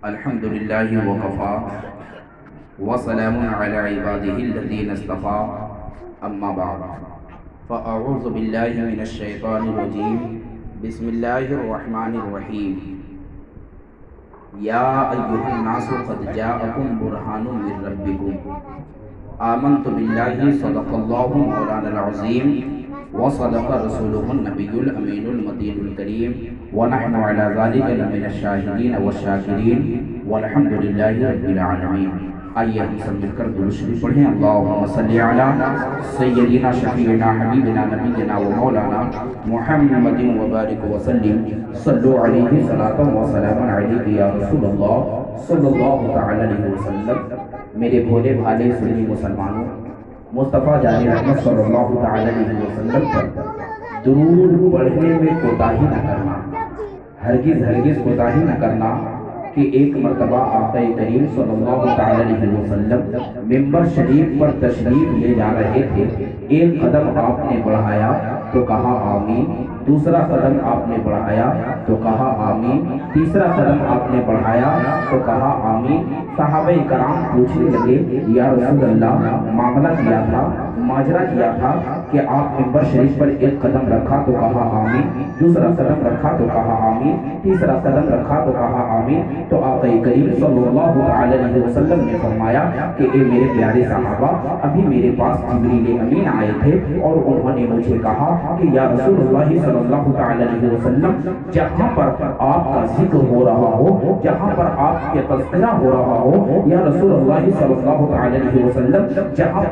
الحمد لله وكفى وسلام على عباده الذين اصطفى أما بعد فأعوذ بالله من الشيطان الرجيم بسم الله الرحمن الرحيم يا أيها الناس قد جاءكم برهان من ربكم آمنت بالله صدق الله مولانا العظيم وصدق رسوله النبي الأمين المدين الكريم ونحن على ذلك لمن الشاهدين والشاكرين والحمد لله رب العالمين. آئیے ہم سب مل کر درود شریف پڑھیں. اللہم صلی علی سیدنا شفیعنا حبیبنا نبینا و مولانا محمد وبارک وسلم. صلو علیہ صلاۃ و سلام علیک یا رسول اللہ صلی اللہ تعالی علیہ وسلم. میرے بھولے بھالے سنی مسلمانوں، مصطفیٰ جان رحمت صلی اللہ تعالی علیہ وسلم پر درود پڑھنے میں کوتاہی نہ کرنا، ہرگز کوتاہی نہ کرنا. کہ ایک مرتبہ آقا کریم صلی اللہ تعالی علیہ وسلم ممبر شریف پر تشریف لے جا رہے تھے. ایک قدم آپ نے بڑھایا تو کہا آمین، دوسرا قدم آپ نے بڑھایا تو کہا آمین، تیسرا قدم آپ نے بڑھایا تو کہا آمین. صحابہ کرام پوچھنے لگے یا رسول اللہ، معاملہ کیا تھا، ماجرا کیا تھا کہ آپ ممبر شریف پر ایک قدم رکھا تو کہا آمین، دوسرا قدم رکھا تو کہا آمین، تیسرا قدم رکھا تو کہا آمین. تو آقا کریم صلی اللہ علیہ وسلم نے فرمایا کہ اے میرے پیارے صحابہ، ابھی میرے پاس جبریل امین آئے تھے اور انہوں نے مجھے کہا کہ یا رسول اللہ صلی اللہ علیہ وسلم، جہاں پر آپ کا ذکر ہو رہا ہو، جہاں پر آپ کے تذکرہ ہو رہا ہو، یا رسول اللہ صلی اللہ علیہ وسلم، جہاں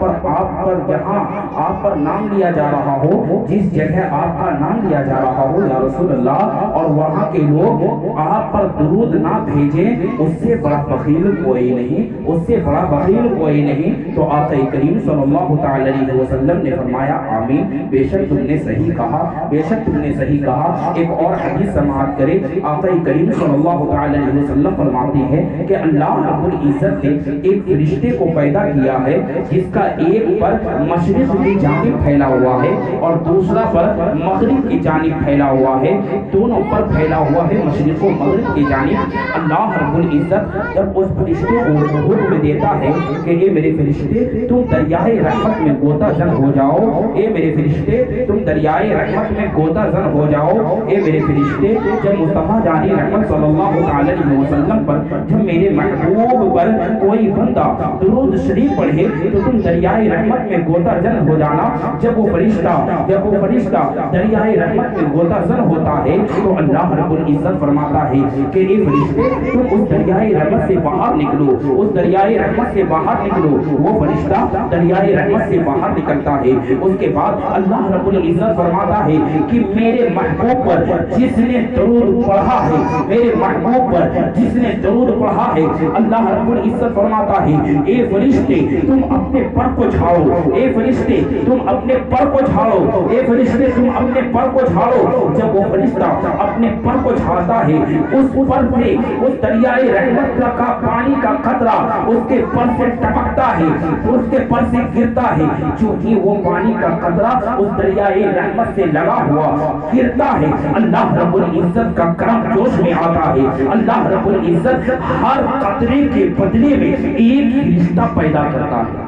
آپ پر نام لیا جا رہا ہو، جس جگہ آپ کا نام لیا جا رہا ہو یا رسول اللہ، اور وہاں کے لوگ آپ پر درود نہ بھیجیں، اس سے بڑا بخیل کوئی نہیں، اس سے بڑا بخیل کوئی نہیں. تو آقا کریم صلی اللہ تعالی علیہ وسلم نے فرمایا آمین، بے شک تم نے صحیح کہا، بے شک تم نے صحیح کہا. ایک اور حدیث سماعت کرے. آقا کریم صلی اللہ تعالی علیہ وسلم فرماتے ہیں کہ اللہ رب العزت نے ایک فرشتے کو پیدا کیا ہے جس کا ایک پر مشرق کی جانب پھیلا ہوا ہے اور دوسرا پر مغرب کی جانب پھیلا ہوا ہے. دونوں پر پھیلا ہوا ہے مشرق و مغرب کی جانب. اللہ رب العزت جب اس فرشتے کو حکم دیتا ہے کہ اے میرے فرشتے تم دریائے رحمت میں غوطہ زن ہو جاؤ، اے میرے فرشتے تم دریائے رحمت میں غوطہ زن ہو جاؤ، اے میرے فرشتے جب مصطفیٰ جان رحمت صلی اللہ علیہ وسلم پر، جب میرے محبوب پر کوئی بندہ درود شریف پڑھے تو تم دریائے رحمت میں غوطہ زن ہو جانا. جب وہ فرشتہ دریائے رحمت میں غوطہ زن ہوتا ہے تو اللہ رب العزت فرماتا ہے کہ اے فرشتے تم اس دریائے رحمت سے باہر نکلو، اس دریائے رحمت سے باہر نکلو. وہ فرشتہ دریائے رحمت سے باہر نکلتا ہے. اس کے بعد اللہ رب العزت فرماتا ہے کہ میرے محبوب پر جس نے درود پڑھا ہے، میرے محبوب پر جس نے درود پڑھا ہے، اللہ رب العزت فرماتا ہے اے فرشتے تم اپنے پر کو جھاڑو، اے فرشتے تم اپنے پر کو جھاڑو، اے فرشتے تم اپنے پر کو جھاڑو. جب وہ فرشتہ اپنے پر کو جھاڑتا ہے، اس پر سے اس دریائے رحمت کا پانی کا قطرہ اس کے پر سے ٹپکتا ہے، اس کے پر سے گرتا ہے. جو ہی وہ پانی کا قطرہ اس دریائے رحمت سے لگا ہوا گرتا ہے، اللہ رب العزت کا کرم جوش میں آتا ہے. اللہ رب العزت ہر قطرے کے بدلے میں ایک فرشتہ پیدا کرتا ہے،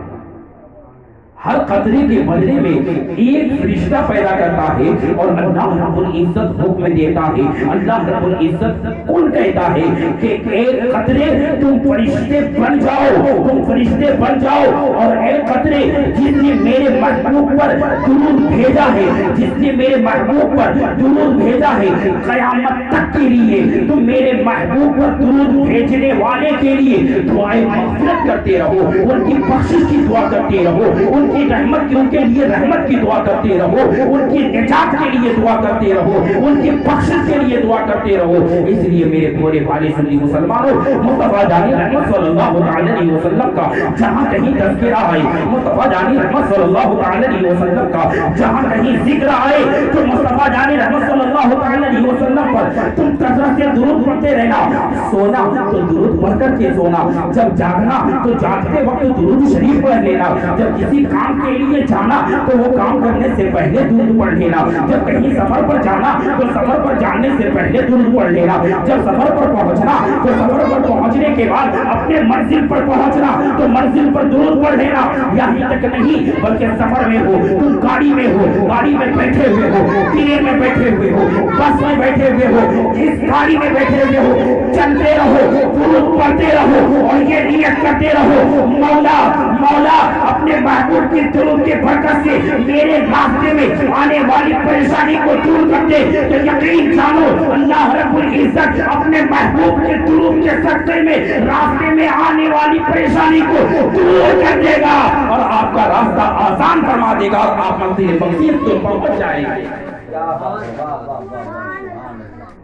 ہر قطرے کے بدلے میں ایک فرشتہ پیدا کرتا ہے. اور اللہ رب العزت حکم دیتا ہے، اللہ رب العزت کل کہتا ہے کہ ایک قطرے تم فرشتے بن جاؤ، تم فرشتے بن جاؤ. اور ایک قطرے جس نے میرے محبوب پر درود بھیجا ہے، جس نے میرے محبوب پر درود بھیجا ہے، قیامت تک کے لیے تم میرے محبوب پر درود بھیجنے والے کے لیے دعائیں مغفرت کرتے رہو، ان کی بخشش کی دعا کرتے رہو، ان کی رحمت کی، ان کے لیے رحمت کی دعا کرتے رہو، ان کی نجات کے لیے دعا کرتے رہو، ان کی بخشش کے لیے دعا کرتے رہو. اس لیے میرے بھولے بھالے سنی مسلمانوں، مصطفیٰ جان رحمت صلی اللہ علیہ وسلم کا جہاں کہیں تذکرہ آئے، مصطفیٰ جان رحمت صلی اللہ علیہ وسلم کا جہاں کہیں ذکر آئے تو مصطفیٰ جان رحمت صلی اللہ علیہ وسلم پر تم کثرت سے درود پڑھتے رہنا. سونا تو درود پڑھ کر کے سونا، جب جاگنا تو جاگتے وقت درود شریف پڑھ لینا، جب کسی کام کے لیے جانا تو وہ کام کرنے سے پہلے درود پڑھ لینا، جب کہیں سفر پر جانا تو سفر پر جانے سے پہلے درود پڑھ لینا، جب سفر پر پہنچنا تو سفر پر پہنچ پہنچنے کے بعد اپنے منزل پر پہنچنا تو منزل پر درود پڑھ لینا. یہیں تک نہیں بلکہ سفر میں ہو, تم گاڑی میں ہو, گاڑی میں بیٹھے ہوئے ہو, ٹرین میں بیٹھے ہوئے ہو, بس میں بیٹھے ہوئے ہو, اس گاڑی میں بیٹھے ہوئے ہو, چلتے رہو, درود پڑھتے رہو اور یہ نیت کرتے رہو, مولا مولا اپنے محبوب کی درود کے برکت سے میرے راستے میں آنے والی پریشانی کو دور کر دے. تو یقین جانو اللہ رب العزت اپنے محبوب کے درود کے صدقے میں راستے میں آنے والی پریشانی کو دور کر دے گا اور آپ کا راستہ آسان فرما دے گا اور آپ منزل مقصود کو پہنچ جائیں گے.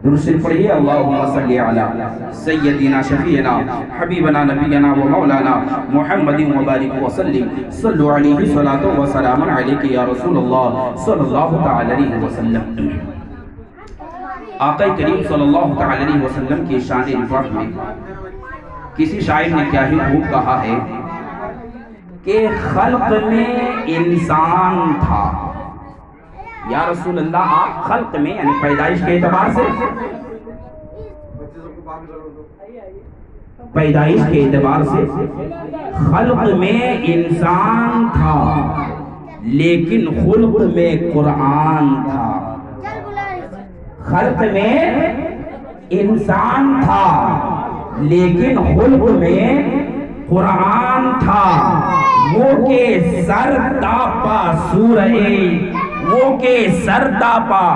درود شریف پڑھیے. اللہم صلی علی سیدنا شفیعنا حبیبنا نبینا و مولانا محمد مبارک وسلم. صلو علیہ صلاۃ و سلام علیک یا رسول اللہ صلی اللہ تعالی علیہ وسلم. آقا کریم صلی اللہ تعالی علیہ وسلم کی شان رفعت میں کسی شاعر نے کیا ہی خوب کہا ہے کہ خلق میں انسان تھا. یا رسول اللہ آپ خلق میں یعنی پیدائش کے اعتبار سے خلق میں انسان تھا لیکن خلق میں قرآن تھا. خلق میں انسان تھا لیکن خلق میں قرآن تھا. وہ کے سر تاپا وہ کے سر تاپا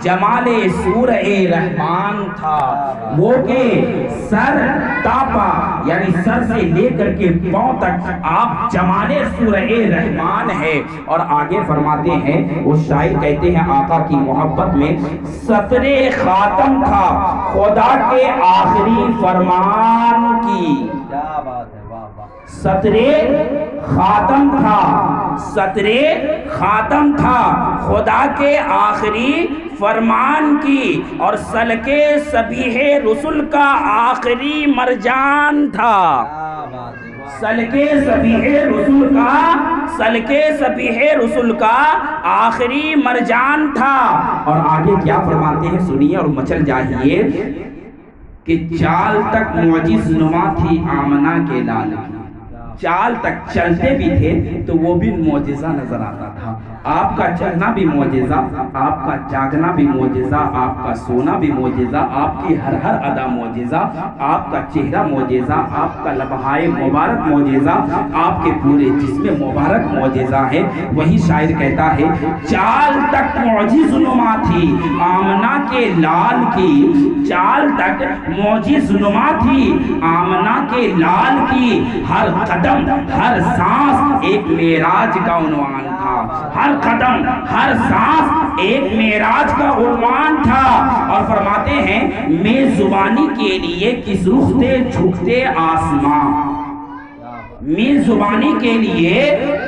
جمال سورہ رحمان تھا. وہ کے سر تاپا یعنی سر سے لے کر کے پاؤں تک آپ جمال سورہ رحمان ہے. اور آگے فرماتے ہیں وہ شاعر کہتے ہیں آقا کی محبت میں سطر خاتم تھا خدا کے آخری فرمان کی. کیا بات ہے, سطر خاتم تھا, سطر خاتم تھا خدا کے آخری فرمان کی اور سلکے سبیح رسول کا آخری مرجان تھا. سلکے سبیح رسول کا آخری مرجان تھا. اور آگے کیا فرماتے ہیں سنیے اور مچل جائیے کہ چال تک معجز نما تھی آمنہ کے لال کی. چال تک چلتے بھی تھے تو وہ بھی معجزہ نظر آتا تھا. آپ کا چلنا بھی معجزہ, آپ کا جاگنا بھی معجزہ, آپ کا سونا بھی معجزہ, آپ کی ہر ہر ادا معجزہ, آپ کا چہرہ معجزہ, آپ کا لمحۂ مبارک معجزہ, آپ کے پورے جسم مبارک معجزہ ہے. وہی شاعر کہتا ہے چال تک معجز نما تھی آمنہ کے لال کی. چال تک معجز نما تھی آمنہ کے لال کی. ہر قدم ہر سانس ایک معراج کا عنوان تھا. ہر قدم ہر سانس ایک معراج کا عنوان تھا. اور فرماتے ہیں میں زبانی کے لیے کس رخ سے جھکتے آسمان, میں زبانی کے لیے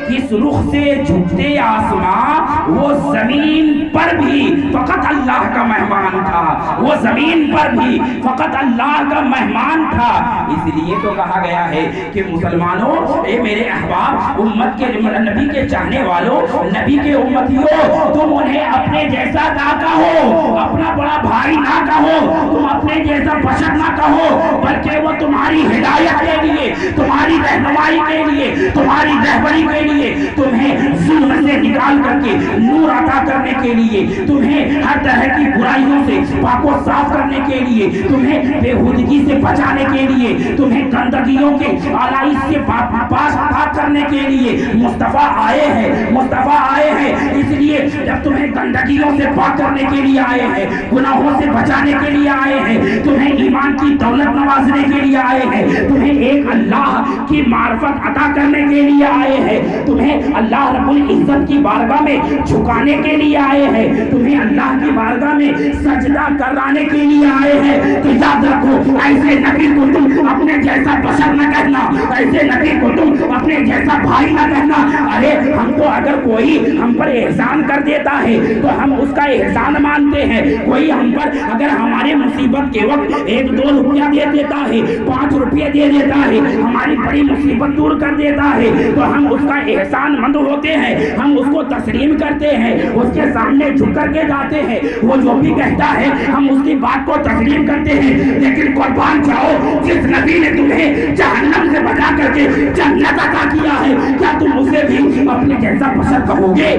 کس رخ سے جھکتے آسمان. وہ زمین پر بھی فقط اللہ کا مہمان تھا, وہ زمین پر بھی فقط اللہ کا مہمان تھا. اس لیے تو کہا گیا ہے کہ مسلمانوں, اے میرے احباب, امت کے نبی کے چاہنے والوں, نبی کے امتیوں, تم انہیں اپنے جیسا نہ کہو, اپنا بڑا بھائی نہ کہو, تم اپنے جیسا بشر نہ کہو, بلکہ وہ تمہاری ہدایت کے لیے, تمہاری رہنمائی کے لیے, تمہاری رہبری کے لیے, تمہیں ظلم سے نکال کر کے نور عطا کرنے کے لیے, تمہیں ہر طرح کی برائیوں سے پاک و صاف کرنے کے لیے, تمہیں بےہودگی سے بچانے کے لیے, تمہیں گندگیوں کے آلائش سے پاک کرنے کے لیے مصطفیٰ آئے ہیں. مصطفیٰ آئے ہیں اس لیے جب تمہیں گندگیوں سے پاک کرنے کے لیے آئے ہیں, گناہوں سے بچانے کے لیے آئے ہیں, تمہیں ایمان کی دولت نوازنے کے لیے آئے ہیں, تمہیں ایک اللہ کی معرفت عطا کرنے کے لیے آئے ہیں, تمہیں اللہ رب العزت کی بارگاہ میں جھکانے کے لیے آئے ہیں, تمہیں اللہ کی بارگاہ میں سجدہ کرانے کے لیے آئے ہیں. تو یاد رکھو ایسے نبی کو تم اپنے جیسا بشر نہ کہنا, ایسے نبی کو تم اپنے جیسا بھائی نہ کہنا. ارے ہم کو اگر کوئی ہم پر احسان کر دیتا ہے تو ہم اس کا احسان مانتے ہیں. کوئی ہم پر اگر ہمارے مصیبت کے وقت 1-2 روپیہ دے دیتا ہے, 5 روپیہ دے دیتا ہے, ہماری بڑی مصیبت دور کر دیتا ہے تو ہم اس کا احسان مند ہوتے ہیں، ہم اس کو تسلیم کرتے ہیں، اس کے سامنے جھک کر کے جاتے ہیں، وہ جو بھی کہتا ہے ہم اس کی بات کو تسلیم کرتے ہیں۔ لیکن قربان جاؤ، جس نبی نے تمہیں جہنم سے بچا کر کے جنت عطا کیا ہے، کیا تم اسے بھی اپنے جیسا بشر کہو گے؟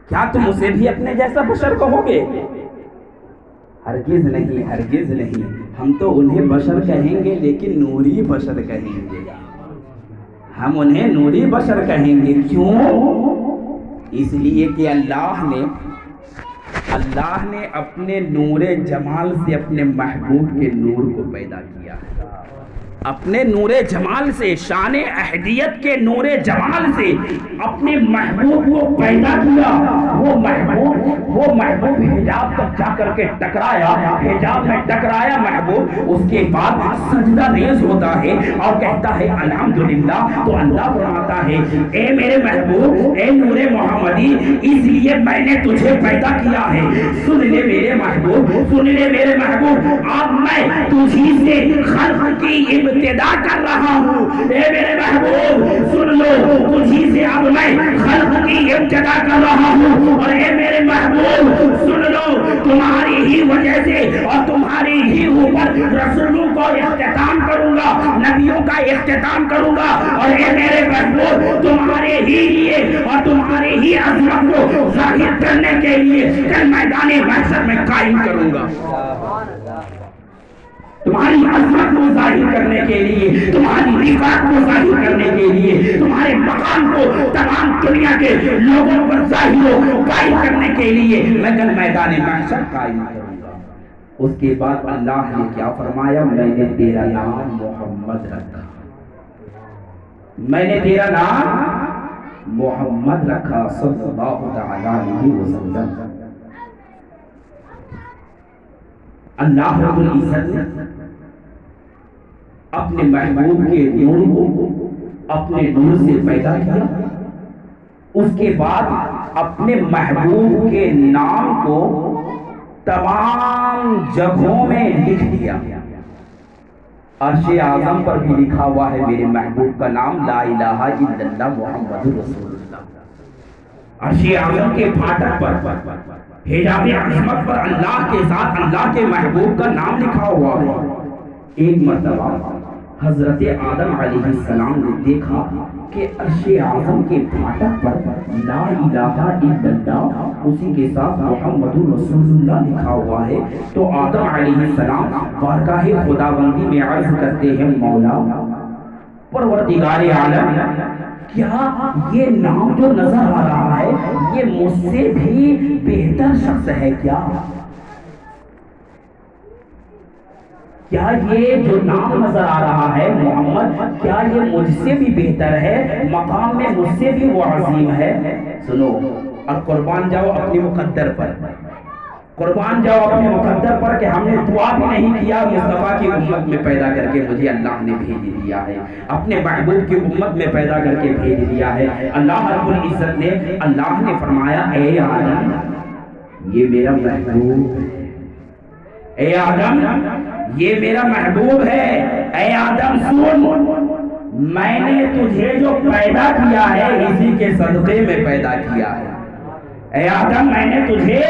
کیا تم اسے بھی اپنے جیسا بشر کہو گے؟ ہرگز نہیں، ہرگز نہیں۔ ہم تو انہیں بشر کہیں گے لیکن نوری بشر کہیں گے، ہم انہیں نوری بشر کہیں گے۔ کیوں؟ اس لیے کہ اللہ نے اپنے نور جمال سے اپنے محبوب کے نور کو پیدا کیا ہے، اپنے نور جمال سے، شان احدیت کے نور جمال سے اپنے محبوب کو پیدا کیا۔ وہ محبوب حجاب تک جا کر کے ٹکرایا، حجاب میں ٹکرایا محبوب، اس کے بعد سجدہ ریز ہوتا ہے اور کہتا ہے الحمدللہ۔ تو اللہ فرماتا ہے اے میرے محبوب، اے نور محمدی، اس لیے میں نے تجھے پیدا کیا ہے۔ سن لے میرے محبوب، سن لے میرے محبوب، اب میں تجھی سے خلق کی ابتدا کر رہا ہوں۔ اے میرے محبوب سن لو، تجھی سے اب میں خلق کی ابتدا کر رہا ہوں، اور اے میرے محبوب سن لو، تمہاری ہی وجہ سے اور تمہاری ہی اوپر رسولوں کو اختتام کروں گا، نبیوں کا اختتام کروں گا، اور اے میرے محبوب تمہارے ہی لیے اور تمہاری ہی عظمت کو ظاہر کرنے کے لیے کل میدان محشر میں قائم کروں گا۔ تمہاری عظمت کو ظاہر کرنے کے لیے، تمہاری رفعت کو ظاہر کرنے کے لیے، تمہارے مقام کو تمام دنیا کے لوگوں پر ظاہر و قائم کرنے کے لیے میں کل میدان محشر قائم کروں گا۔ اس کے بعد اللہ نے کیا فرمایا؟ میں نے تیرا نام محمد رکھا، میں نے تیرا نام محمد رکھا صلی اللہ علیہ وسلم۔ اللہ رب العزت نے اپنے محبوب کے نور کو اپنے نور سے پیدا کیا، اس کے بعد اپنے محبوب کے نام کو تمام جگہوں میں لکھ دیا۔ عرش اعظم پر بھی لکھا ہوا ہے میرے محبوب کا نام، لا الہ الا اللہ محمد رسول اللہ۔ عرش اعظم کے پھاٹک پر حجاب عظمت پر اللہ کے ساتھ اللہ کے محبوب کا نام لکھا ہوا ہے۔ ایک مرتبہ حضرت آدم علیہ السلام نے دیکھا کہ عرش اعظم کے پھاٹک پر لا الہ الا اللہ اسی کے ساتھ محمد رسول اللہ لکھا ہوا ہے۔ تو آدم علیہ السلام بارگاہ خداوندی میں عرض کرتے ہیں مولا پروردگار عالم، کیا یہ نام جو نظر آ رہا ہے یہ مجھ سے بھی بہتر شخص ہے کیا؟ کیا یہ جو نام نظر آ رہا ہے محمد، کیا یہ مجھ سے بھی بہتر ہے، مقام میں مجھ سے بھی وہ عظیم ہے؟ سنو اور قربان جاؤ اپنی مقدر پر، قربان جاؤ اپنے مقدر پر کہ ہم نے دعا بھی نہیں کیا، مصطفیٰ کی امت میں پیدا کر کے مجھے اللہ نے بھیج دیا ہے، اپنے محبوب کی امت میں پیدا کر کے بھیج دیا ہے۔ اللہ رب العزت نے، اللہ نے فرمایا اے آدم یہ میرا محبوب ہے، اے آدم یہ میرا محبوب ہے، اے آدم سن، میں نے تجھے جو پیدا کیا ہے اسی کے صدقے میں پیدا کیا ہے۔ اے آدم میں نے تجھے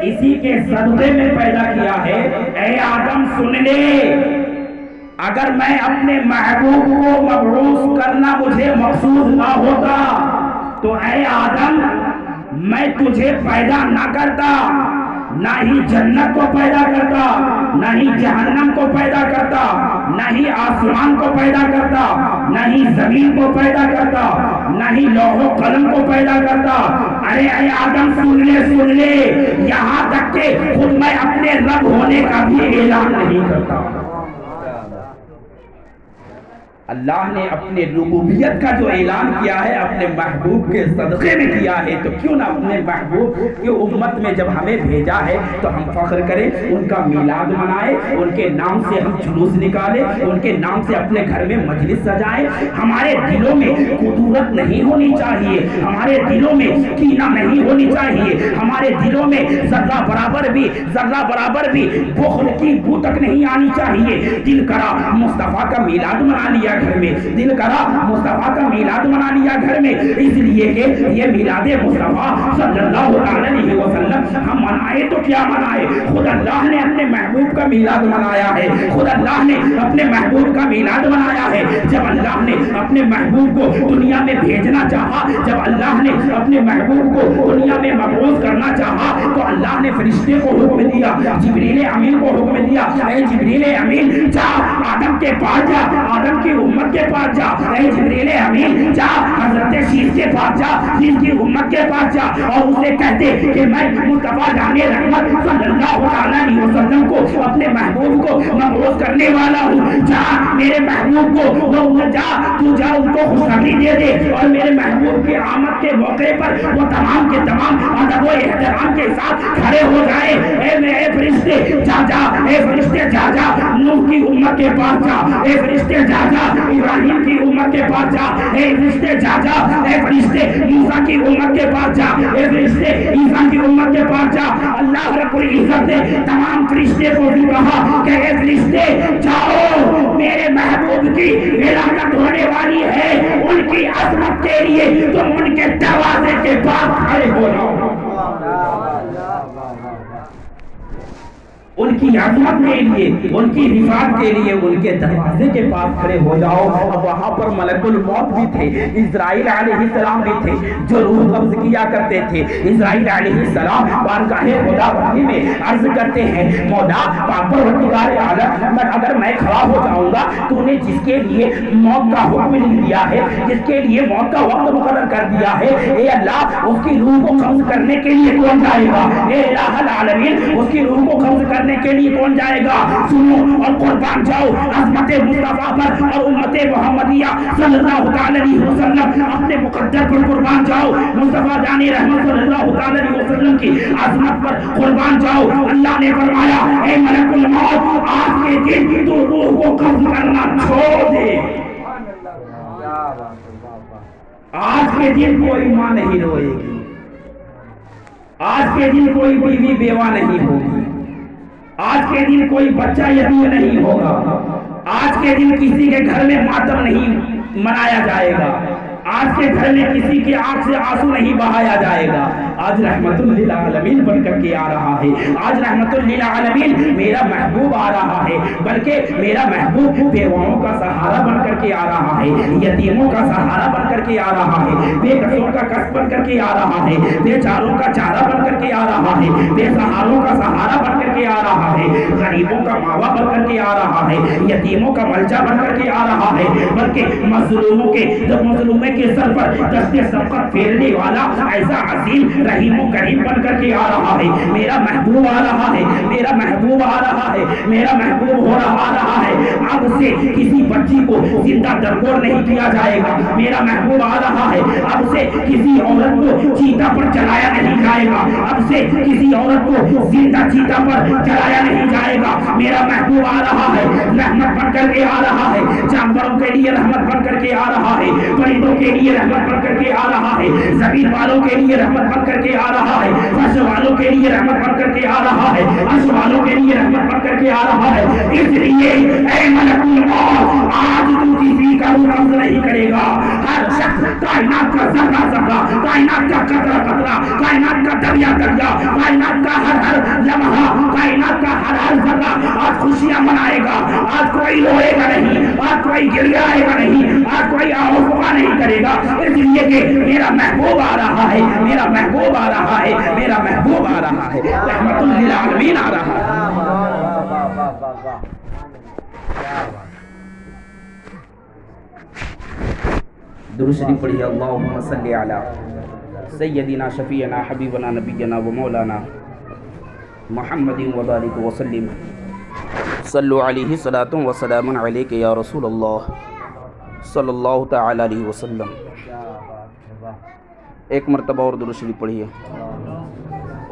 اسی کے صدقے میں پیدا کیا ہے۔ اے آدم سن لے، اگر میں اپنے محبوب کو مبعوث کرنا مجھے مقصود نہ ہوتا تو اے آدم میں تجھے پیدا نہ کرتا، نہ ہی جنت کو پیدا کرتا، نہ ہی جہنم کو پیدا کرتا، نہ ہی آسمان کو پیدا کرتا، نہ ہی زمین کو پیدا کرتا، نہ ہی لوح و قلم کو پیدا کرتا۔ ارے اے آدم سن لے، یہاں تک کہ خود میں اپنے رب ہونے کا بھی اعلان نہیں کرتا۔ اللہ نے اپنے ربوبیت کا جو اعلان کیا ہے اپنے محبوب کے صدقے میں کیا ہے، تو کیوں نہ اپنے محبوب کی امت میں جب ہمیں بھیجا ہے تو ہم فخر کریں، ان کا میلاد منائیں، ان کے نام سے ہم جلوس نکالیں، ان کے نام سے اپنے گھر میں مجلس سجائیں۔ ہمارے دلوں میں کدورت نہیں ہونی چاہیے، ہمارے دلوں میں کینہ نہیں ہونی چاہیے، ہمارے دلوں میں ذرہ برابر بھی بخل کی بو تک نہیں آنی چاہیے۔ دل کرا مصطفیٰ کا میلاد منا لیا گھر میں، دل کرا مصطفیٰ کا میلاد منا لیا گھر میں، اس لیے کہ یہ میلاد مصطفیٰ صلی اللہ علیہ وسلم ہم منائے تو کیا منائے، خود اللہ نے اپنے محبوب کا میلاد منایا ہے، خود اللہ نے اپنے محبوب کا میلاد منایا ہے۔ جب اللہ نے اپنے محبوب کو دنیا میں بھیجنا چاہا، جب اللہ نے اپنے محبوب کو دنیا میں مبعوث کرنا چاہا، تو اللہ نے فرشتے کو حکم دیا، جبریل امین کو حکم دیا، اے جبریل امین جا آدم کے پاس جا، آدم کی امت کے پاس جا، اے جبریل امین جا حضرت شیس کے پاس جا، شیس کی امت کے پاس جا، اور اسے کہتے کہ میں مصطفیٰ جان رحمت صلی اللہ علیہ وسلم کو اپنے محبوب کو مبعوث کرنے والا ہوں، جا میرے محبوب کو وہ جا تو جا ان کو خوشخبری دے دے، اور میرے محبوب کی آمد کے موقع پر وہ تمام کے تمام ادب و احترام کے ساتھ کھڑے ہو جائے۔ اے فرشتے جا جا، اے فرشتے جا جا نوح کی امت کے پاس جا، اے فرشتے جا جا ابراہیم کی امت کے پاس جا، اے فرشتے جا جا، اے فرشتے موسیٰ کی امت کے پاس جا، اے فرشتے عیسیٰ کی امت کے پاس جا۔ اللہ رب العزت نے تمام فرشتے کو بھی کہا کہ اے فرشتے جاؤ، میرے محبوب کی ولادت ہونے والی ہے، ان کی عظمت کے لیے تم ان کے دروازے کے پاس کھڑے ہو جاؤ، ان کی عظمت کے لیے، ان کی رفعت کے لیے ان کے دروازے کے پاس کھڑے ہو جاؤ۔ اب وہاں پر ملک الموت بھی تھے، اسرائیل علیہ السلام بھی تھے جو روح قبض کیا کرتے تھے۔ اسرائیل علیہ السلام بارگاہ خدا بندی میں عرض کرتے ہیں، مولا پاک پروردگار عالم، اگر میں کھڑا ہو جاؤں گا تو نے جس کے لیے موت کا حکم لکھ دیا ہے، جس کے لیے موت کا وقت مقرر کر دیا ہے، اے اللہ اس کی روح کو قبض کرنے کے لیے کون جائے گا؟ اے الہ العالمین اس کی روح کو قبض کرنے کے لیے کون جائے گا؟ سنو اور قربان جاؤ عظمت مصطفیٰ پر اور امت محمدیہ صلی اللہ علیہ وسلم اپنے مقدر پر قربان جاؤ، مصطفیٰ جان رحمت صلی اللہ علیہ وسلم کی عظمت پر قربان جاؤ۔ اللہ نے فرمایا، اے ملک الموت آج کے دن تو روح کو قبض کرنا چھوڑ دے۔ آج کے دن کوئی ماں نہیں روئے گی، آج کے دن کوئی بیوی بیوہ نہیں ہوگی، آج کے دن کوئی بچہ یتیم نہیں ہوگا، آج کے دن کسی کے گھر میں ماتم نہیں منایا جائے گا، آج کے گھر میں کسی کی آنکھ سے آنسو نہیں بہایا جائے گا۔ آج رحمت للعالمین بن کر کے آ رہا ہے، آج رحمت للعالمین میرا محبوب آ رہا ہے، بلکہ میرا محبوب بیواؤں کا سہارا بن کر کے آ رہا ہے، یتیموں کا سہارا بن کر کے آ رہا ہے، بے کسوں کا کس بن کر کے آ رہا ہے، بے چاروں کا چارہ بن کر کے آ رہا ہے، بے سہاروں کا سہارا بن کر کے آ رہا ہے، غریبوں کا ماوا بن کر کے آ رہا ہے، یتیموں کا ملجا بن کر کے آ رہا ہے، بلکہ مظلوموں کے مظلومے کے سر پر دستے سبقت پھیرنے والا ایسا عظیم رحیم و کریم بن کر کے آ رہا ہے۔ میرا محبوب آ رہا ہے، میرا محبوب آ رہا ہے، میرا محبوب آ رہا ہے۔ اب سے کسی بچی کو زندہ درگور نہیں کیا جائے گا، میرا محبوب آ رہا ہے۔ اب سے کسی عورت کو چیتا پر چلایا نہیں جائے گا، اب سے کسی عورت کو زندہ چیتا پر چلایا نہیں جائے گا، میرا محبوب آ رہا ہے۔ رحمت بن کر کے آ رہا ہے، جانوروں کے لیے رحمت بن کر کے آ رہا ہے، پرندوں کے لیے رحمت بن کر کے آ رہا ہے، زمین والوں کے لیے رحمت بن کر کے آ رہا ہے، فرش والوں کے لیے رحمت بن کر کے آ رہا ہے، عرش والوں کے لیے رحمت بن کر کے آ رہا ہے۔ اس لیے اے ملک الموت آج تو کسی کا روح قبض نہیں کرے گا، ہر شخص کائنات کا ذرہ ذرہ، کائنات کا قطرہ قطرہ، کائنات کا دریا دریا، کائنات کا ہر لمحہ، کائنات کا ہر ذرہ آج خوشیاں منائے گا۔ آج کوئی روئے گا نہیں، آج کوئی گریائے گا نہیں، آج کوئی آہوزہ نہیں کرے گا، اس لیے کہ میرا محبوب آ رہا ہے، میرا محبوب آ رہا ہے، میرا محبوب آ رہا ہے، رحمت للعالمین آ رہا ہے۔ درود شریف پڑھیے، اللہم صلی علی سیدنا شفیعنا حبیبنا نبینا و مولانا محمد و بارک وسلم، صلو علیہ صلاۃ و سلام علیک یا رسول اللہ۔ صلی اللہ تعالی علیہ وسلم۔ ایک مرتبہ اور درود شریف پڑھیے۔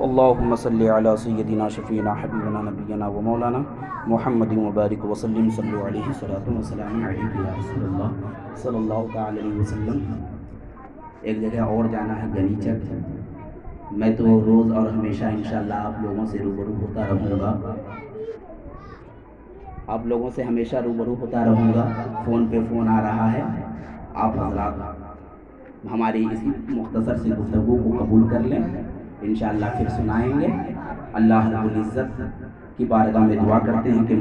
اللہم صلی علی سیدنا شفیعنا حبیبنا نبینا و مولانا محمد مبارک وسلم صلو علیہ صلاۃ و سلام علیک یا رسول اللہ صلی اللہ تعالی علیہ وسلم۔ ایک جگہ اور جانا ہے گلیچک۔ میں تو روز اور ہمیشہ انشاءاللہ آپ لوگوں سے روبرو ہوتا رہوں گا، آپ لوگوں سے ہمیشہ روبرو ہوتا رہوں گا۔ فون پہ فون آ رہا ہے، آپ حضرات ہماری اس مختصر سی گفتگو کو قبول کر لیں، انشاءاللہ پھر سنائیں گے۔ اللہ رب العزت کی بارگاہ میں دعا کرتے ہیں کہ